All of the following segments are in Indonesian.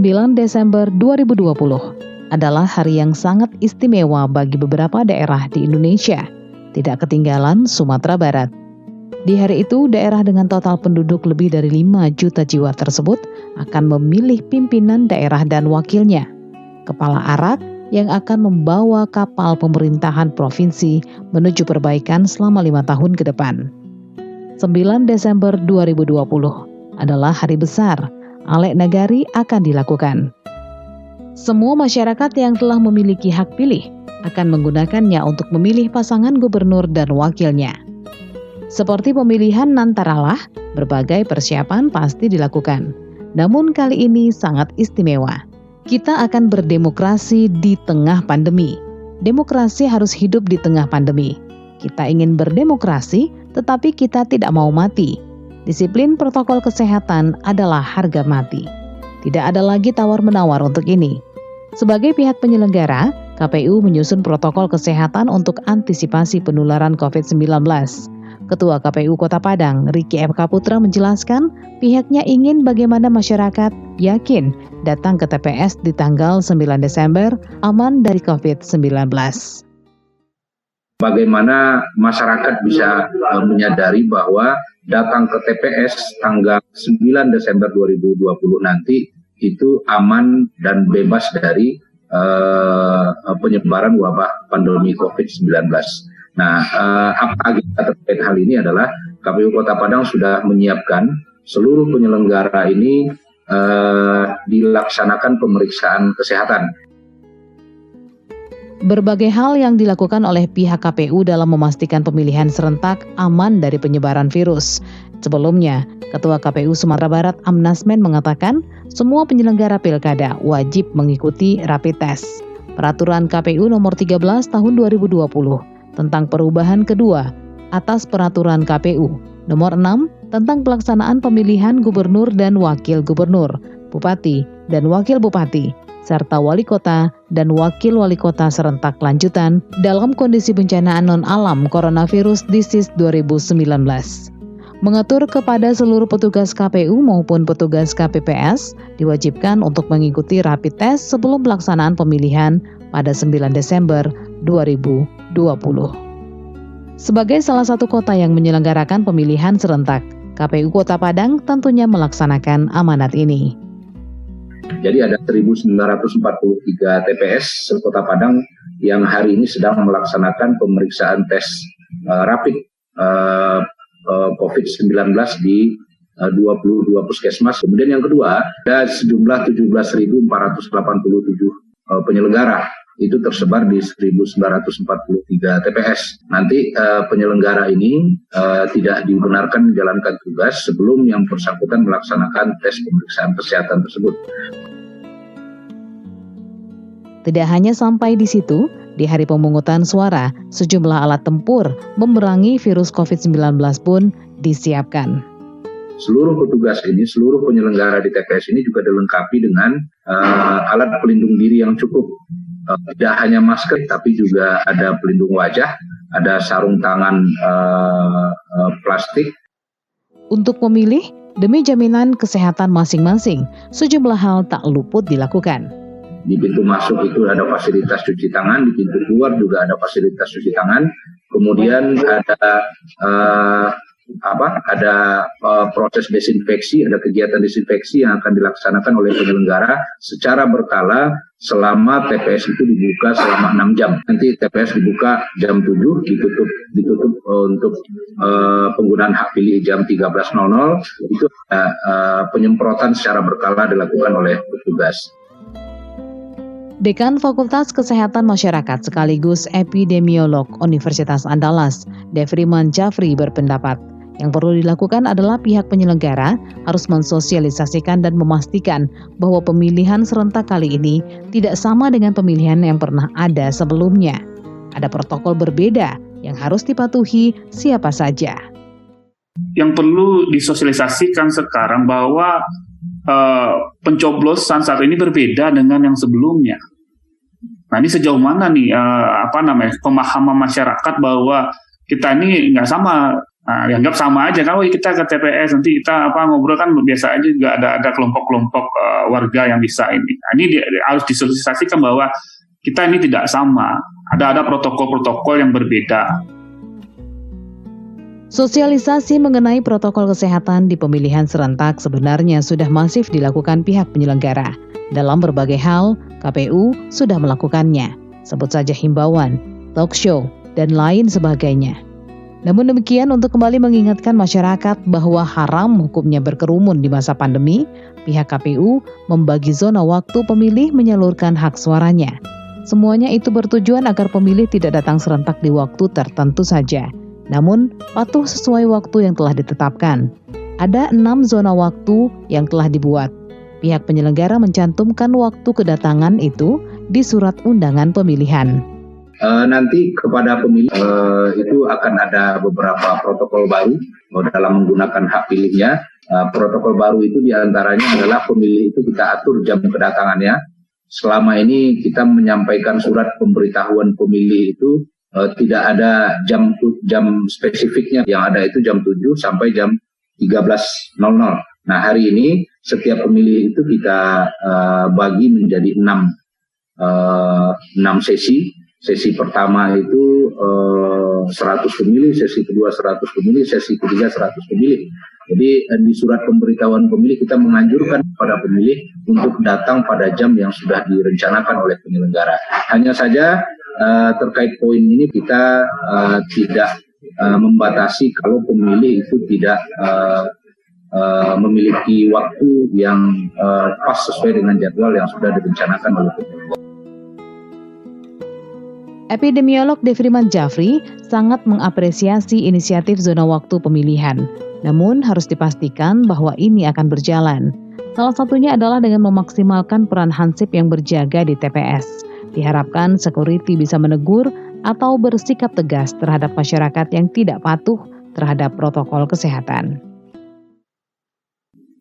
9 Desember 2020 adalah hari yang sangat istimewa bagi beberapa daerah di Indonesia, tidak ketinggalan Sumatera Barat. Di hari itu, daerah dengan total penduduk lebih dari 5 juta jiwa tersebut akan memilih pimpinan daerah dan wakilnya, kepala arak yang akan membawa kapal pemerintahan provinsi menuju perbaikan selama 5 tahun ke depan. 9 Desember 2020 adalah hari besar, Alek Nagari akan dilakukan. Semua masyarakat yang telah memiliki hak pilih akan menggunakannya untuk memilih pasangan gubernur dan wakilnya. Seperti pemilihan Nantaralah, berbagai persiapan pasti dilakukan. Namun kali ini sangat istimewa. Kita akan berdemokrasi di tengah pandemi. Demokrasi harus hidup di tengah pandemi. Kita ingin berdemokrasi, tetapi kita tidak mau mati. Disiplin protokol kesehatan adalah harga mati. Tidak ada lagi tawar-menawar untuk ini. Sebagai pihak penyelenggara, KPU menyusun protokol kesehatan untuk antisipasi penularan COVID-19. Ketua KPU Kota Padang, Riki M. Kaputra menjelaskan, pihaknya ingin bagaimana masyarakat yakin datang ke TPS di tanggal 9 Desember aman dari COVID-19. Bagaimana masyarakat bisa menyadari bahwa datang ke TPS tanggal 9 Desember 2020 nanti itu aman dan bebas dari penyebaran wabah pandemi COVID-19. Nah, apa agenda terkait hal ini adalah KPU Kota Padang sudah menyiapkan seluruh penyelenggara ini dilaksanakan pemeriksaan kesehatan. Berbagai hal yang dilakukan oleh pihak KPU dalam memastikan pemilihan serentak aman dari penyebaran virus. Sebelumnya, Ketua KPU Sumatera Barat Amnasmen mengatakan semua penyelenggara pilkada wajib mengikuti rapid test. Peraturan KPU nomor 13 tahun 2020 tentang perubahan kedua atas peraturan KPU nomor 6 tentang pelaksanaan pemilihan gubernur dan wakil gubernur, bupati dan wakil bupati, serta wali kota dan wakil wali kota serentak lanjutan dalam kondisi bencana non-alam coronavirus disease 2019. Mengatur kepada seluruh petugas KPU maupun petugas KPPS diwajibkan untuk mengikuti rapid test sebelum pelaksanaan pemilihan pada 9 Desember 2020. Sebagai salah satu kota yang menyelenggarakan pemilihan serentak, KPU Kota Padang tentunya melaksanakan amanat ini. Jadi ada 1.943 TPS Kota Padang yang hari ini sedang melaksanakan pemeriksaan tes rapid COVID-19 di 22 puskesmas. Kemudian yang kedua, ada sejumlah 17.487 penyelenggara. Itu tersebar di 1.943 TPS. Nanti penyelenggara ini tidak dibenarkan menjalankan tugas sebelum yang bersangkutan melaksanakan tes pemeriksaan kesehatan tersebut. Tidak hanya sampai di situ, di hari pemungutan suara, sejumlah alat tempur memerangi virus COVID-19 pun disiapkan. Seluruh petugas ini, seluruh penyelenggara di TPS ini juga dilengkapi dengan alat pelindung diri yang cukup. Tidak hanya masker, tapi juga ada pelindung wajah, ada sarung tangan plastik. Untuk pemilih, demi jaminan kesehatan masing-masing, sejumlah hal tak luput dilakukan. Di pintu masuk itu ada fasilitas cuci tangan, di pintu keluar juga ada fasilitas cuci tangan. Kemudian ada proses desinfeksi, ada kegiatan desinfeksi yang akan dilaksanakan oleh penyelenggara secara berkala selama TPS itu dibuka selama 6 jam. Nanti TPS dibuka jam 7, ditutup untuk penggunaan hak pilih jam 13.00. Itu penyemprotan secara berkala dilakukan oleh petugas. Dekan Fakultas Kesehatan Masyarakat sekaligus epidemiolog Universitas Andalas, Devriman Jafri berpendapat, yang perlu dilakukan adalah pihak penyelenggara harus mensosialisasikan dan memastikan bahwa pemilihan serentak kali ini tidak sama dengan pemilihan yang pernah ada sebelumnya. Ada protokol berbeda yang harus dipatuhi siapa saja. Yang perlu disosialisasikan sekarang bahwa pencoblosan saat ini berbeda dengan yang sebelumnya. Nah, ini sejauh mana nih pemahaman masyarakat bahwa kita ini nggak sama Dianggap sama aja kalau kita ke TPS nanti kita ngobrol kan biasa aja, juga ada kelompok-kelompok warga yang bisa ini. Ini harus disosialisasikan bahwa kita ini tidak sama, ada protokol-protokol yang berbeda. Sosialisasi mengenai protokol kesehatan di pemilihan serentak sebenarnya sudah masif dilakukan pihak penyelenggara. Dalam berbagai hal, KPU sudah melakukannya. Sebut saja himbauan, talk show, dan lain sebagainya. Namun demikian, untuk kembali mengingatkan masyarakat bahwa haram hukumnya berkerumun di masa pandemi, pihak KPU membagi zona waktu pemilih menyalurkan hak suaranya. Semuanya itu bertujuan agar pemilih tidak datang serentak di waktu tertentu saja, namun patuh sesuai waktu yang telah ditetapkan. Ada 6 zona waktu yang telah dibuat. Pihak penyelenggara mencantumkan waktu kedatangan itu di surat undangan pemilihan. Nanti kepada pemilih itu akan ada beberapa protokol baru dalam menggunakan hak pilihnya. Protokol baru itu diantaranya adalah pemilih itu kita atur jam kedatangannya. Selama ini kita menyampaikan surat pemberitahuan pemilih itu tidak ada jam spesifiknya, yang ada itu jam 7 sampai jam 13.00. Nah, hari ini setiap pemilih itu kita bagi menjadi 6 sesi. Sesi pertama itu 100 pemilih, sesi kedua 100 pemilih, sesi ketiga 100 pemilih. Jadi di surat pemberitahuan pemilih kita menganjurkan kepada pemilih untuk datang pada jam yang sudah direncanakan oleh penyelenggara. Hanya saja terkait poin ini kita tidak membatasi kalau pemilih itu tidak memiliki waktu yang pas sesuai dengan jadwal yang sudah direncanakan oleh penyelenggara. Epidemiolog Devriman Jafri sangat mengapresiasi inisiatif zona waktu pemilihan. Namun harus dipastikan bahwa ini akan berjalan. Salah satunya adalah dengan memaksimalkan peran hansip yang berjaga di TPS. Diharapkan security bisa menegur atau bersikap tegas terhadap masyarakat yang tidak patuh terhadap protokol kesehatan.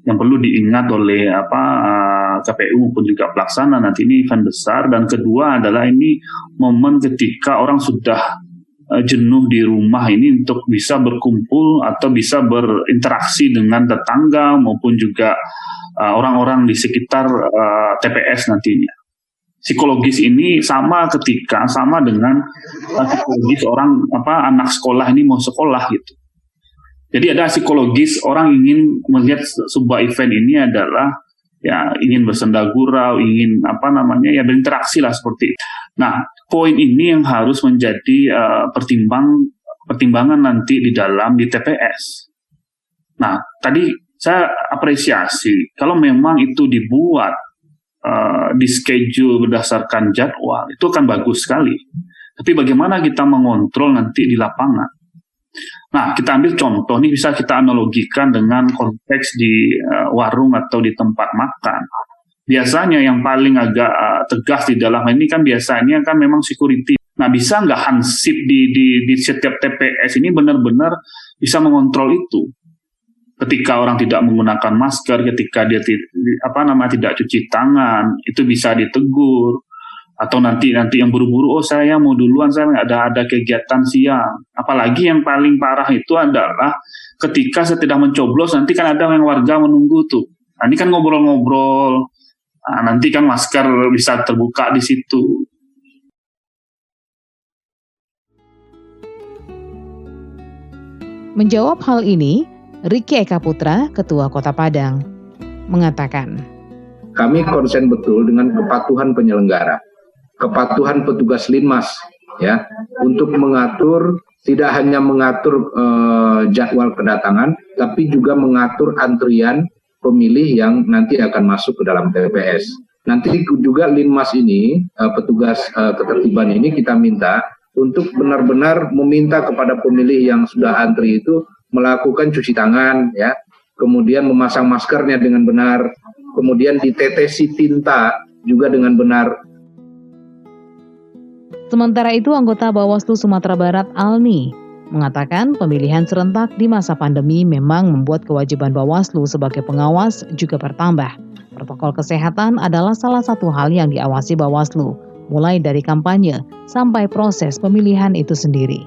Yang perlu diingat oleh KPU maupun juga pelaksana, nanti ini event besar, dan kedua adalah ini momen ketika orang sudah jenuh di rumah ini untuk bisa berkumpul atau bisa berinteraksi dengan tetangga maupun juga orang-orang di sekitar TPS nantinya. Psikologis ini sama dengan psikologis orang anak sekolah ini mau sekolah gitu. Jadi ada psikologis orang ingin melihat sebuah event ini adalah ingin bersenda gurau, ingin berinteraksi lah seperti itu. Nah, poin ini yang harus menjadi pertimbangan nanti di TPS. Nah, tadi saya apresiasi kalau memang itu dibuat di schedule berdasarkan jadwal, itu akan bagus sekali. Tapi bagaimana kita mengontrol nanti di lapangan? Nah, kita ambil contoh, ini bisa kita analogikan dengan konteks di warung atau di tempat makan. Biasanya yang paling agak tegas di dalam ini kan biasanya kan memang security. Nah, bisa nggak hansip di setiap TPS ini benar-benar bisa mengontrol itu? Ketika orang tidak menggunakan masker, ketika dia tidak cuci tangan, itu bisa ditegur. Atau nanti yang buru-buru, saya mau duluan, saya ada kegiatan siang. Apalagi yang paling parah itu adalah ketika saya tidak mencoblos, nanti kan ada yang warga menunggu tuh. Nah, ini kan ngobrol-ngobrol, nanti kan masker bisa terbuka di situ. Menjawab hal ini, Riki Eka Putra, Ketua Kota Padang, mengatakan, kami konsen betul dengan kepatuhan penyelenggara. Kepatuhan petugas Linmas untuk mengatur, tidak hanya mengatur jadwal kedatangan, tapi juga mengatur antrian pemilih yang nanti akan masuk ke dalam TPS. Nanti juga Linmas ini, petugas ketertiban ini kita minta untuk benar-benar meminta kepada pemilih yang sudah antri itu melakukan cuci tangan, kemudian memasang maskernya dengan benar, kemudian ditetesi tinta juga dengan benar. Sementara itu, anggota Bawaslu Sumatera Barat Alni mengatakan pemilihan serentak di masa pandemi memang membuat kewajiban Bawaslu sebagai pengawas juga bertambah. Protokol kesehatan adalah salah satu hal yang diawasi Bawaslu, mulai dari kampanye sampai proses pemilihan itu sendiri.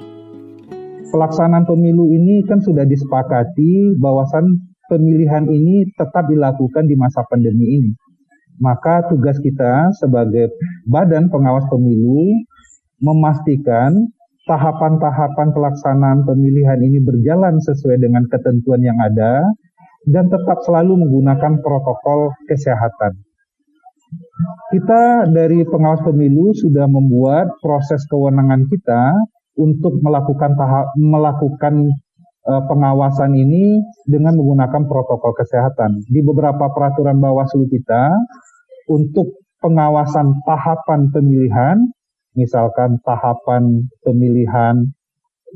pelaksanaan pemilu ini kan sudah disepakati bahwasan pemilihan ini tetap dilakukan di masa pandemi ini. Maka tugas kita sebagai Badan Pengawas Pemilu memastikan tahapan-tahapan pelaksanaan pemilihan ini berjalan sesuai dengan ketentuan yang ada dan tetap selalu menggunakan protokol kesehatan. Kita dari pengawas pemilu sudah membuat proses kewenangan kita untuk melakukan pengawasan ini dengan menggunakan protokol kesehatan. Di beberapa peraturan Bawaslu kita, untuk pengawasan tahapan pemilihan, misalkan tahapan pemilihan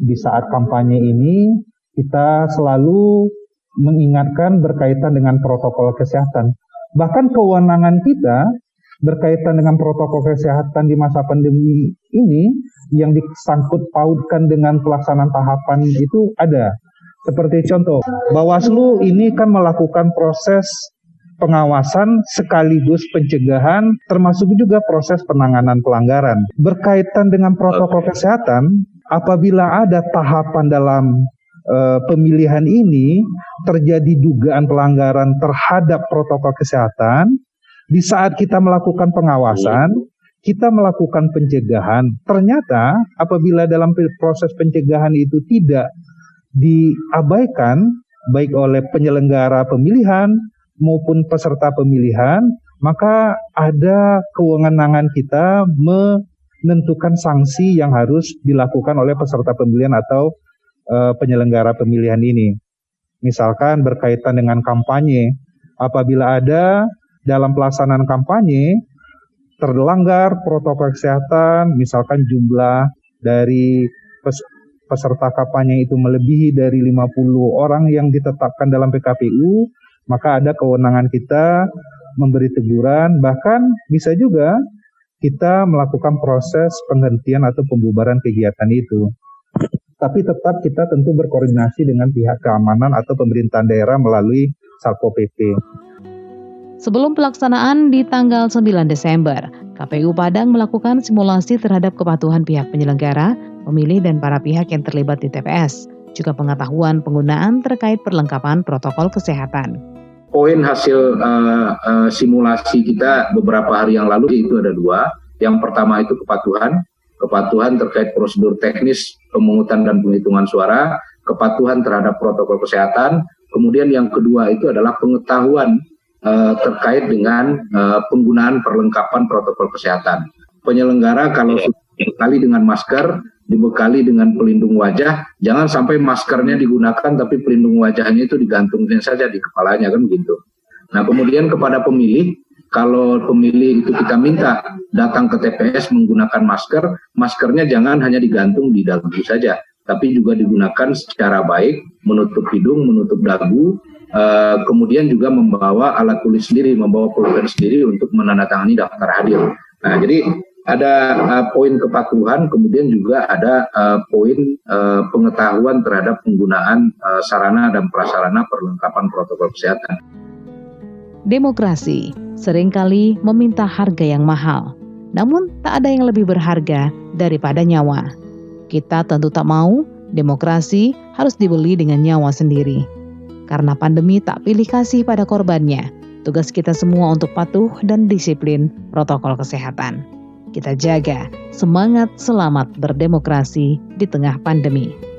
di saat kampanye ini, kita selalu mengingatkan berkaitan dengan protokol kesehatan. Bahkan kewenangan kita berkaitan dengan protokol kesehatan di masa pandemi ini yang disangkut pautkan dengan pelaksanaan tahapan itu ada. Seperti contoh, Bawaslu ini kan melakukan proses pengawasan sekaligus pencegahan termasuk juga proses penanganan pelanggaran. Berkaitan dengan protokol kesehatan, apabila ada tahapan dalam pemilihan ini terjadi dugaan pelanggaran terhadap protokol kesehatan, di saat kita melakukan pengawasan, kita melakukan pencegahan. Ternyata apabila dalam proses pencegahan itu tidak diabaikan, baik oleh penyelenggara pemilihan maupun peserta pemilihan, maka ada kewenangan kita menentukan sanksi yang harus dilakukan oleh peserta pemilihan atau penyelenggara pemilihan ini. Misalkan berkaitan dengan kampanye, apabila ada dalam pelaksanaan kampanye terlanggar protokol kesehatan, misalkan jumlah dari peserta kampanye itu melebihi dari 50 orang yang ditetapkan dalam PKPU, maka ada kewenangan kita memberi teguran, bahkan bisa juga kita melakukan proses penghentian atau pembubaran kegiatan itu. Tapi tetap kita tentu berkoordinasi dengan pihak keamanan atau pemerintahan daerah melalui Satpol PP. Sebelum pelaksanaan di tanggal 9 Desember, KPU Padang melakukan simulasi terhadap kepatuhan pihak penyelenggara, pemilih dan para pihak yang terlibat di TPS, juga pengetahuan penggunaan terkait perlengkapan protokol kesehatan. Poin hasil simulasi kita beberapa hari yang lalu itu ada 2. Yang pertama itu kepatuhan terkait prosedur teknis pemungutan dan penghitungan suara, kepatuhan terhadap protokol kesehatan. Kemudian yang kedua itu adalah pengetahuan terkait dengan penggunaan perlengkapan protokol kesehatan. Penyelenggara kalau sudah dibekali dengan masker, dibekali dengan pelindung wajah, jangan sampai maskernya digunakan tapi pelindung wajahnya itu digantungkan saja di kepalanya, kan gitu. Nah, kemudian kepada pemilih, kalau pemilih itu kita minta datang ke TPS menggunakan masker, maskernya jangan hanya digantung di dagu saja, tapi juga digunakan secara baik, menutup hidung, menutup dagu, kemudian juga membawa alat tulis sendiri, membawa pulpen sendiri untuk menandatangani daftar hadir. Nah, jadi ada poin kepatuhan, kemudian juga ada poin pengetahuan terhadap penggunaan sarana dan prasarana perlengkapan protokol kesehatan. Demokrasi seringkali meminta harga yang mahal, namun tak ada yang lebih berharga daripada nyawa. Kita tentu tak mau demokrasi harus dibeli dengan nyawa sendiri. Karena pandemi tak pilih kasih pada korbannya, tugas kita semua untuk patuh dan disiplin protokol kesehatan. Kita jaga semangat selamat berdemokrasi di tengah pandemi.